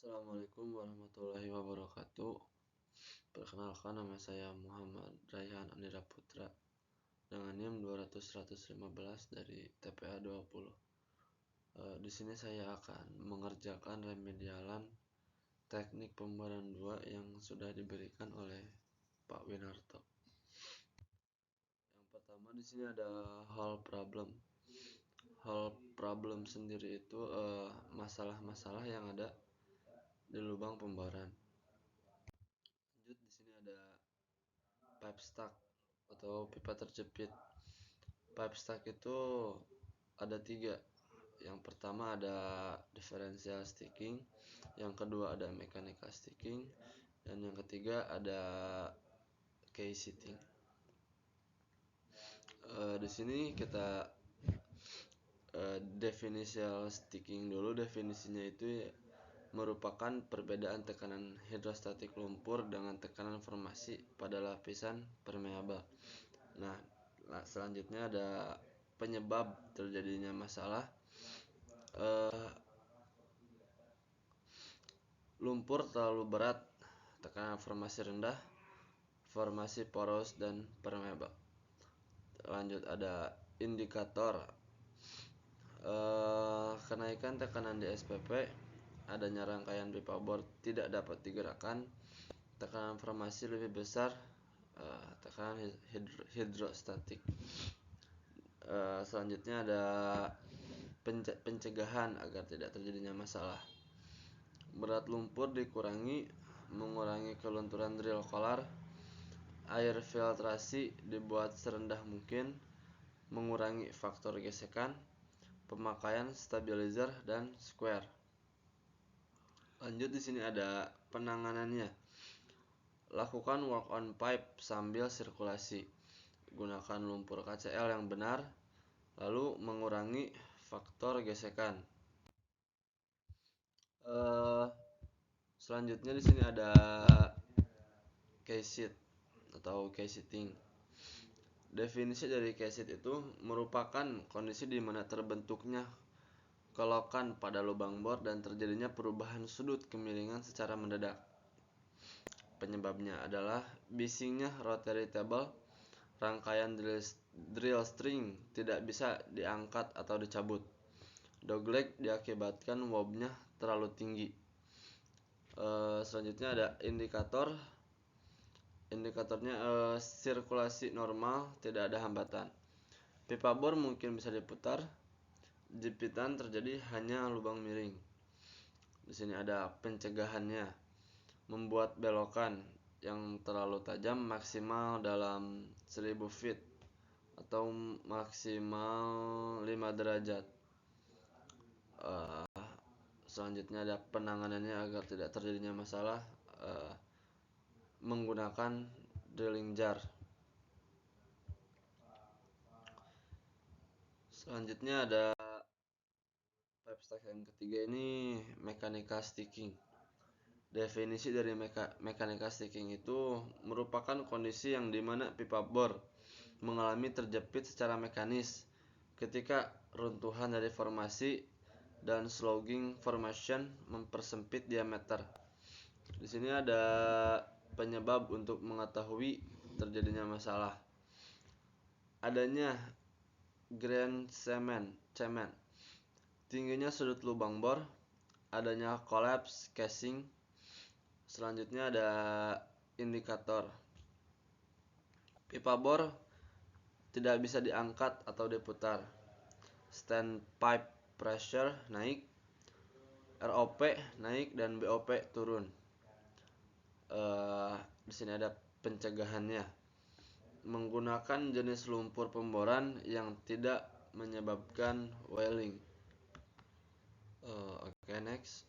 Assalamualaikum warahmatullahi wabarakatuh. Perkenalkan, nama saya Muhammad Raihan Andira Putra dengan NIM 200-115 dari TPA 20. Di sini saya akan mengerjakan remedialan teknik pembayaran 2 yang sudah diberikan oleh Pak Winarto. Yang pertama di sini ada hal problem. Hal problem sendiri itu masalah-masalah yang ada di lubang pembayaran. Lanjut, di sini ada pipe stuck atau pipa terjepit. Pipe stuck itu ada 3. Yang pertama ada differential sticking, yang kedua ada mechanical sticking, dan yang ketiga ada key seating. Di sini kita differential sticking dulu. Definisinya itu merupakan perbedaan tekanan hidrostatik lumpur dengan tekanan formasi pada lapisan permeable. Nah, selanjutnya ada penyebab terjadinya masalah. Lumpur terlalu berat, tekanan formasi rendah, formasi poros dan permeable. Lanjut, ada indikator kenaikan tekanan di SPP, adanya rangkaian pipa bor tidak dapat digerakkan, tekanan formasi lebih besar, tekanan hidrostatik. Selanjutnya ada pencegahan agar tidak terjadinya masalah. Berat lumpur dikurangi, mengurangi kelunturan drill collar, air filtrasi dibuat serendah mungkin, mengurangi faktor gesekan, pemakaian stabilizer dan square. Lanjut, di sini ada penanganannya. Lakukan work on pipe sambil sirkulasi. Gunakan lumpur KCl yang benar, lalu mengurangi faktor gesekan. Selanjutnya di sini ada key seat atau key seating. Definisi dari key seat itu merupakan kondisi di mana terbentuknya kelokan pada lubang bor dan terjadinya perubahan sudut kemiringan secara mendadak. Penyebabnya adalah bisingnya rotary table, rangkaian drill string tidak bisa diangkat atau dicabut. Dogleg diakibatkan wobnya terlalu tinggi. Selanjutnya ada indikator. Indikatornya sirkulasi normal, tidak ada hambatan. Pipa bor mungkin bisa diputar. Jepitan terjadi hanya lubang miring. Di sini ada pencegahannya. Membuat belokan yang terlalu tajam maksimal dalam 1000 feet atau maksimal 5 derajat. Selanjutnya ada penanganannya agar tidak terjadinya masalah, menggunakan drilling jar. Selanjutnya ada pipe stuck yang ketiga, ini mechanical sticking. Definisi dari mechanical sticking itu merupakan kondisi yang dimana pipa bor mengalami terjepit secara mekanis ketika runtuhan dari formasi dan sloughing formation mempersempit diameter. Di sini ada penyebab untuk mengetahui terjadinya masalah. Adanya grain cement, tingginya sudut lubang bor, adanya collapse casing. Selanjutnya ada indikator. Pipa bor tidak bisa diangkat atau diputar. Stand pipe pressure naik, ROP naik dan BOP turun. Di sini ada pencegahannya. Menggunakan jenis lumpur pemboran yang tidak menyebabkan welding. Oke, next.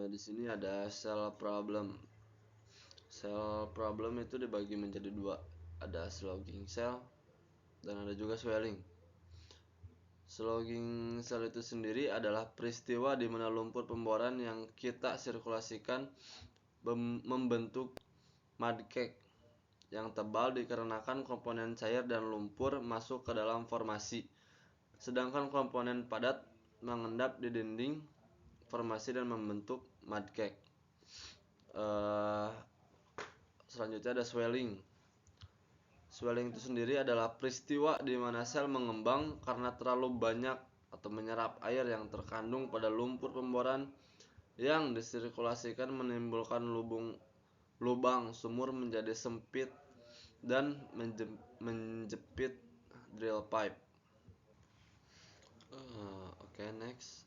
Di sini ada cell problem. Cell problem itu dibagi menjadi 2. Ada sloughing cell dan ada juga swelling. Sloughing cell itu sendiri adalah peristiwa di mana lumpur pemboran yang kita sirkulasikan membentuk mud cake yang tebal dikarenakan komponen cair dan lumpur masuk ke dalam formasi, sedangkan komponen padat mengendap di dinding formasi dan membentuk mud cake. Selanjutnya ada swelling. Swelling itu sendiri adalah peristiwa di mana sel mengembang karena terlalu banyak atau menyerap air yang terkandung pada lumpur pemboran yang disirkulasikan, menimbulkan lubang sumur menjadi sempit dan menjepit drill pipe. Oke, next.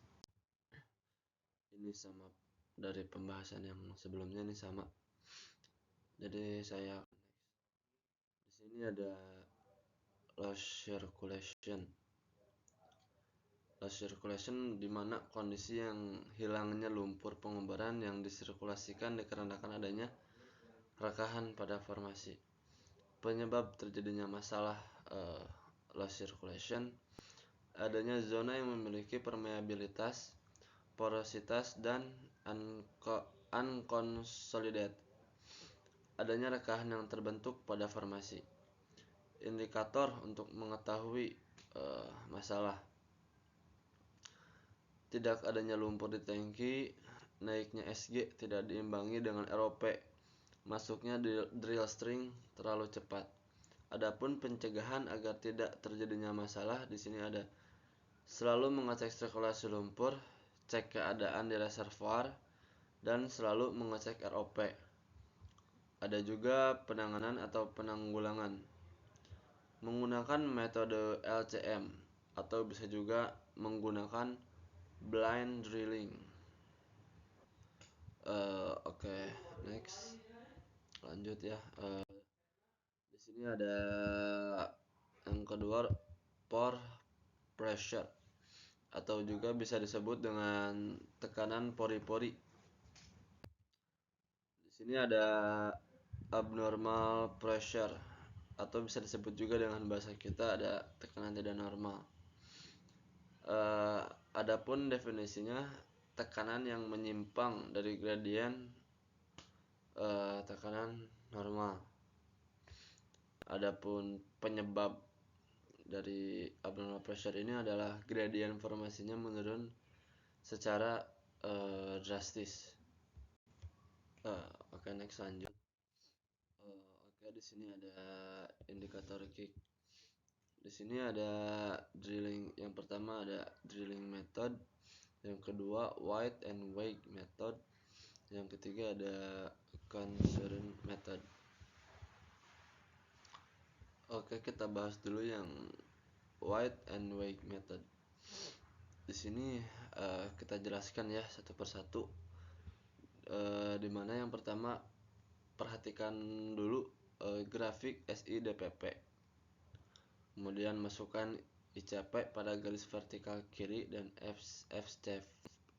Ini sama dari pembahasan yang sebelumnya, ini sama. Jadi saya di sini ada low circulation. Low circulation di mana kondisi yang hilangnya lumpur pengembaran yang disirkulasikan dikarenakan adanya rekahan pada formasi. Penyebab terjadinya masalah low circulation adanya zona yang memiliki permeabilitas, porositas, dan unconsolidated. Adanya rekahan yang terbentuk pada formasi. Indikator untuk mengetahui masalah: tidak adanya lumpur di tangki, naiknya SG tidak diimbangi dengan ROP, masuknya drill string terlalu cepat. Adapun pencegahan agar tidak terjadinya masalah di sini ada: selalu mengecek sirkulasi lumpur, cek keadaan di reservoir, dan selalu mengecek ROP. Ada juga penanganan atau penanggulangan menggunakan metode LCM atau bisa juga menggunakan blind drilling. Oke, next. Lanjut ya. Di sini ada yang kedua, pore pressure atau juga bisa disebut dengan tekanan pori-pori. Di sini ada abnormal pressure atau bisa disebut juga dengan bahasa kita ada tekanan tidak normal. Adapun definisinya, tekanan yang menyimpang dari gradien tekanan normal. Adapun penyebab dari abnormal pressure ini adalah gradien formasinya menurun secara drastis. Oke, next, lanjut. Oke, di sini ada indikator kick. Di sini ada drilling. Yang pertama ada drilling method, yang kedua wide and wake method, yang ketiga ada concern method. Oke, kita bahas dulu yang wide and wake method. Di sini kita jelaskan ya satu persatu. Dimana yang pertama, perhatikan dulu grafik SIDPP. Kemudian masukkan ICP pada garis vertikal kiri dan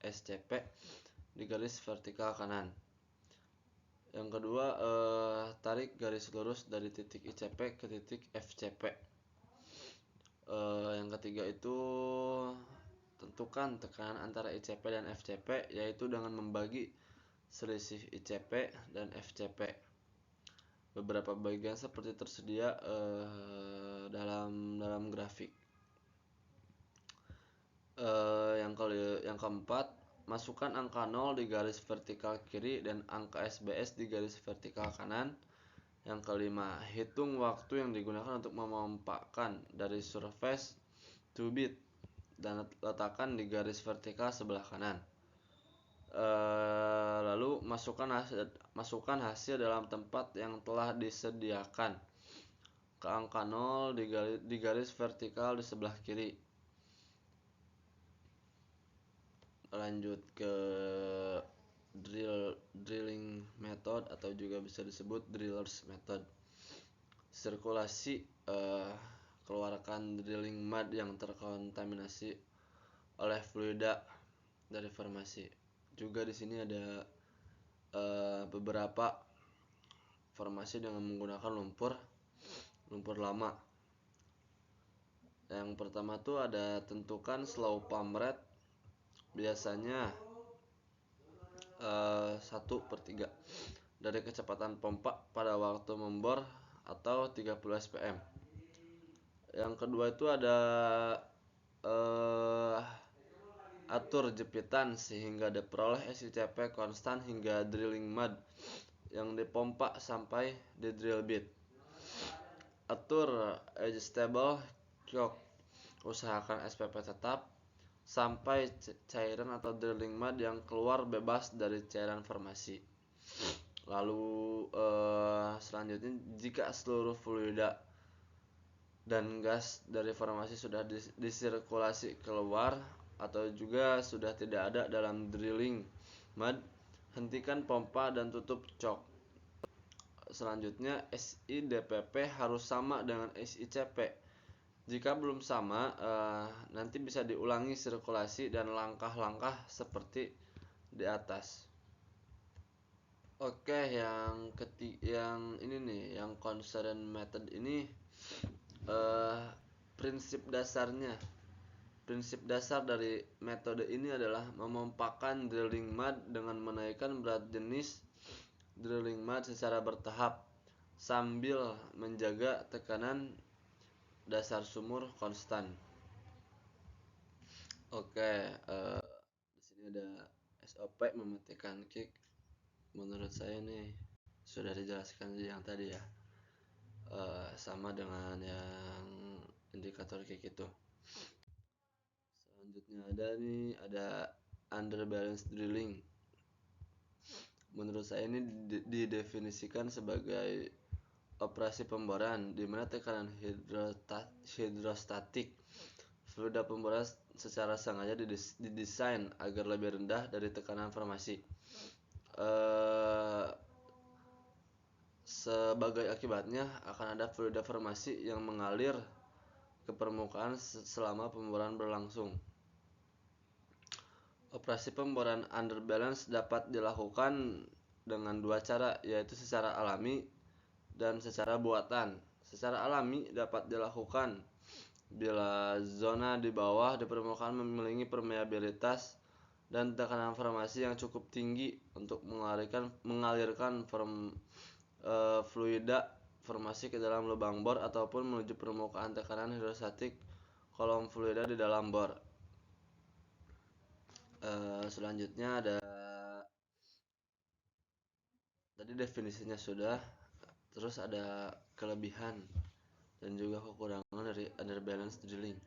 SCP di garis vertikal kanan. Yang kedua, tarik garis lurus dari titik ICP ke titik FCP. Yang ketiga itu, tentukan tekanan antara ICP dan FCP, yaitu dengan membagi selisih ICP dan FCP. Beberapa bagian seperti tersedia dalam grafik. Yang keempat, masukkan angka 0 di garis vertikal kiri dan angka SBS di garis vertikal kanan. Yang kelima, hitung waktu yang digunakan untuk memompakkan dari surface to bit dan letakkan di garis vertikal sebelah kanan. Lalu masukkan hasil dalam tempat yang telah disediakan ke angka 0 di garis vertikal di sebelah kiri. Lanjut ke drilling method atau juga bisa disebut drillers method. Sirkulasi, keluarkan drilling mud yang terkontaminasi oleh fluida dari formasi. Juga di sini ada beberapa formasi dengan menggunakan lumpur lama. Yang pertama tuh ada tentukan slow pump rate, biasanya 1/3 dari kecepatan pompa pada waktu membor atau 30 SPM. Yang kedua itu ada Atur jepitan sehingga diperoleh SICP konstan hingga drilling mud yang dipompa sampai di drill bit. Atur adjustable choke. Usahakan SPP tetap sampai cairan atau drilling mud yang keluar bebas dari cairan formasi. Lalu selanjutnya, jika seluruh fluida dan gas dari formasi sudah disirkulasi keluar atau juga sudah tidak ada dalam drilling mud, hentikan pompa dan tutup choke. Selanjutnya, SIDPP harus sama dengan SICP. Jika belum sama, nanti bisa diulangi sirkulasi dan langkah-langkah seperti di atas. Oke, yang ini nih, yang concern method ini, prinsip dasar dari metode ini adalah memompakan drilling mud dengan menaikkan berat jenis drilling mud secara bertahap sambil menjaga tekanan dasar sumur konstan. Oke, di sini ada SOP mematikan kick. Menurut saya nih sudah dijelaskan yang tadi ya, sama dengan yang indikator kick itu. Selanjutnya ada under balance drilling. Menurut saya ini didefinisikan sebagai operasi pemboran di mana tekanan hidrostatik fluida pemboran secara sengaja didesain agar lebih rendah dari tekanan formasi. Sebagai akibatnya akan ada fluida formasi yang mengalir ke permukaan selama pemboran berlangsung. Operasi pemboran under balance dapat dilakukan dengan dua cara, yaitu secara alami dan secara buatan. Secara alami dapat dilakukan bila zona di bawah di permukaan memiliki permeabilitas dan tekanan formasi yang cukup tinggi untuk mengalirkan fluida formasi ke dalam lubang bor ataupun menuju permukaan tekanan hidrostatik kolom fluida di dalam bor. Selanjutnya ada, tadi definisinya sudah, terus ada kelebihan dan juga kekurangan dari under balance drilling.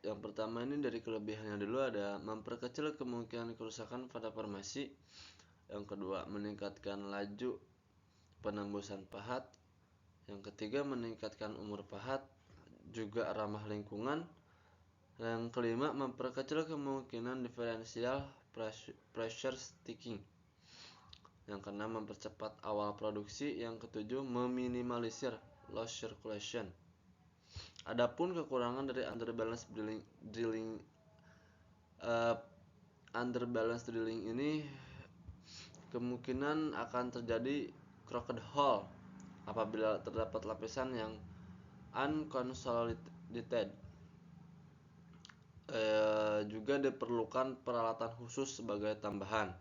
Yang pertama ini dari kelebihannya dulu, ada memperkecil kemungkinan kerusakan pada formasi. Yang kedua, meningkatkan laju penembusan pahat. Yang ketiga, meningkatkan umur pahat, juga ramah lingkungan. Yang kelima, memperkecil kemungkinan differential pressure sticking. Yang keenam, mempercepat awal produksi. Yang ketujuh, meminimalisir loss circulation. Adapun kekurangan dari under balance drilling ini kemungkinan akan terjadi crooked hole apabila terdapat lapisan yang unconsolidated. Juga diperlukan peralatan khusus sebagai tambahan.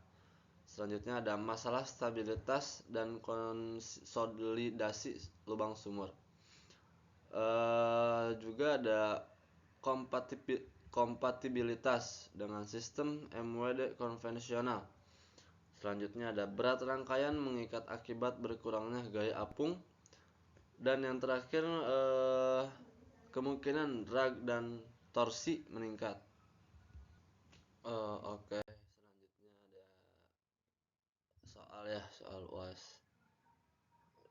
Selanjutnya ada masalah stabilitas dan konsolidasi lubang sumur. Juga ada kompatibilitas dengan sistem MWD konvensional. Selanjutnya ada berat rangkaian mengikat akibat berkurangnya gaya apung. Dan yang terakhir, kemungkinan drag dan torsi meningkat. Oke. Selanjutnya ada soal UAS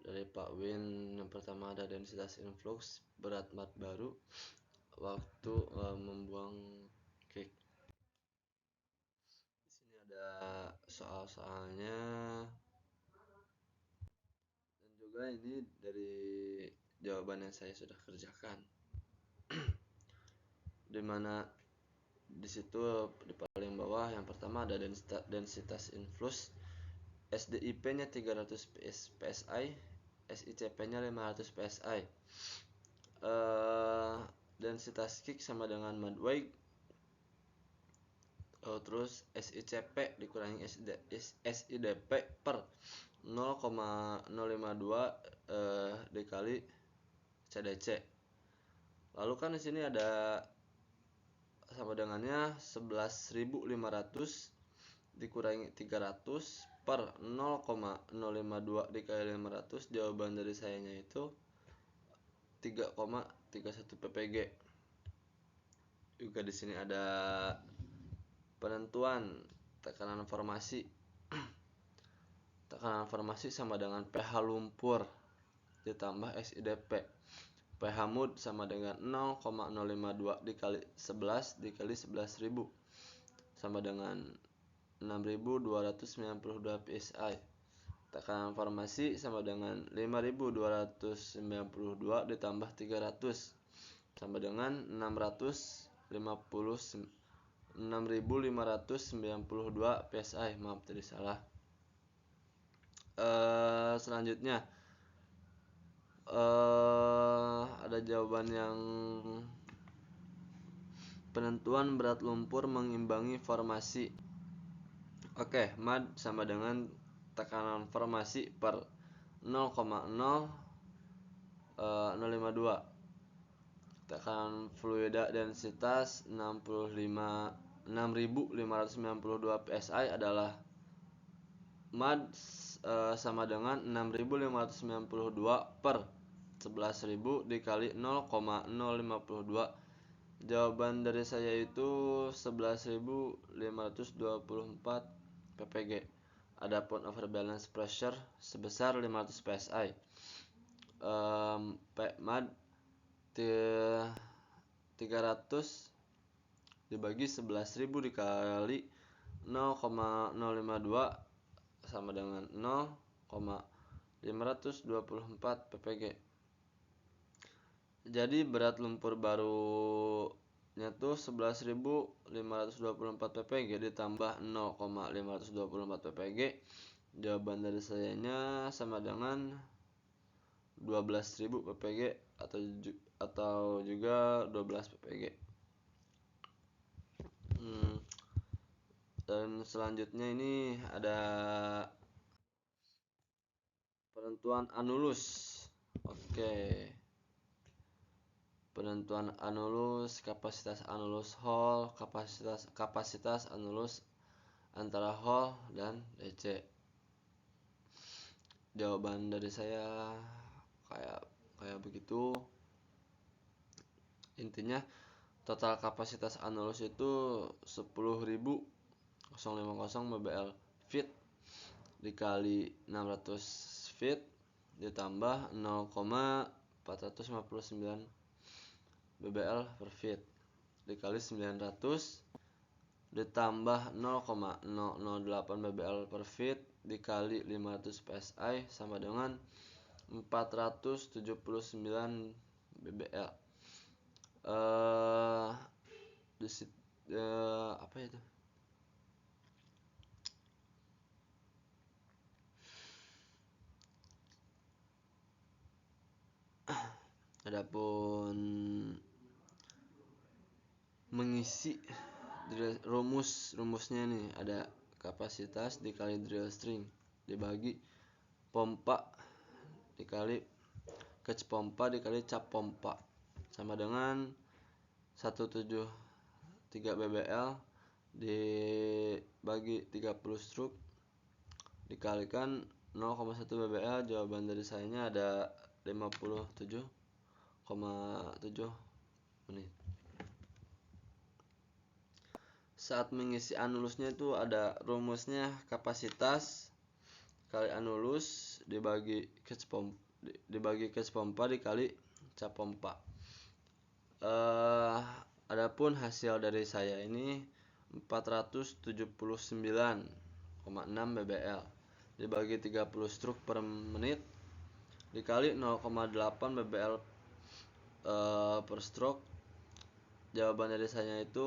dari Pak Win. Yang pertama ada densitas influx, berat mat baru, waktu membuang kick. Di sini ada soal-soalnya dan juga ini dari jawaban yang saya sudah kerjakan. Dimana di situ di paling bawah yang pertama ada densitas influx, SDIP-nya 300 PSI, SICP-nya 500 PSI. Densitas kick sama dengan mud weight. Terus SICP dikurangi SIDP per 0,052 dikali CDC. Lalu kan di sini ada sama dengannya 11.500 dikurangi 300 per 0,052 dikali 500. Jawaban dari sayanya itu 3,31 ppg. Juga di sini ada penentuan tekanan formasi. Tekanan formasi sama dengan pH lumpur ditambah SIDP. pH mood sama dengan 0,052 dikali 11 dikali 11.000 sama dengan 6.292 psi. Tekanan formasi sama dengan 5.292 ditambah 300 sama dengan 6.592 psi. Maaf tadi salah. Selanjutnya ada jawaban yang penentuan berat lumpur mengimbangi formasi. Oke, MAD sama dengan tekanan formasi per 0,052. Tekanan fluida densitas 6.592 psi adalah MAD sama dengan 6.592 per 11.000 dikali 0,052. Jawaban dari saya itu 11.524 ppg. Adapun overbalance pressure sebesar 500 psi. MAD 300 dibagi 11.000 dikali 0,052 sama dengan 0,524 ppg. Jadi berat lumpur barunya tuh 11.524 ppg ditambah 0,524 ppg. Jawaban dari sayanya sama dengan 12.000 ppg atau juga 12 ppg. Dan selanjutnya ini ada penentuan anulus. Oke. Penentuan anulus, kapasitas anulus hole, kapasitas anulus antara hole dan DC. Jawaban dari saya kayak begitu. Intinya total kapasitas anulus itu 10.050 bbl feet dikali 600 feet ditambah 0,459 bbl per feet dikali 900 ditambah 0,008 bbl per feet dikali 500 psi sama dengan 479 bbl. Apa itu? Adapun mengisi rumusnya nih ada kapasitas dikali drill string dibagi pompa dikali catch pompa dikali cap pompa sama dengan 173 bbl dibagi 30 stroke dikalikan 0,1 bbl. Jawaban dari sayanya ada 57,7 menit. Saat mengisi anulusnya itu ada rumusnya kapasitas kali anulus dibagi catch pompa dikali cap pompa. Adapun hasil dari saya ini 479,6 bbl dibagi 30 stroke per menit dikali 0,8 bbl per stroke. Jawaban dari saya itu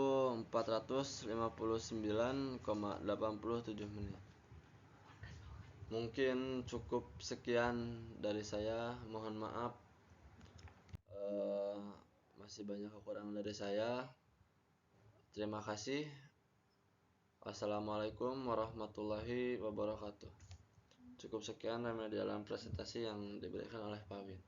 459,87 menit. Mungkin cukup sekian dari saya. Mohon maaf masih banyak kekurangan dari saya. Terima kasih. Wassalamualaikum warahmatullahi wabarakatuh. Cukup sekian dalam presentasi yang diberikan oleh Pak Win.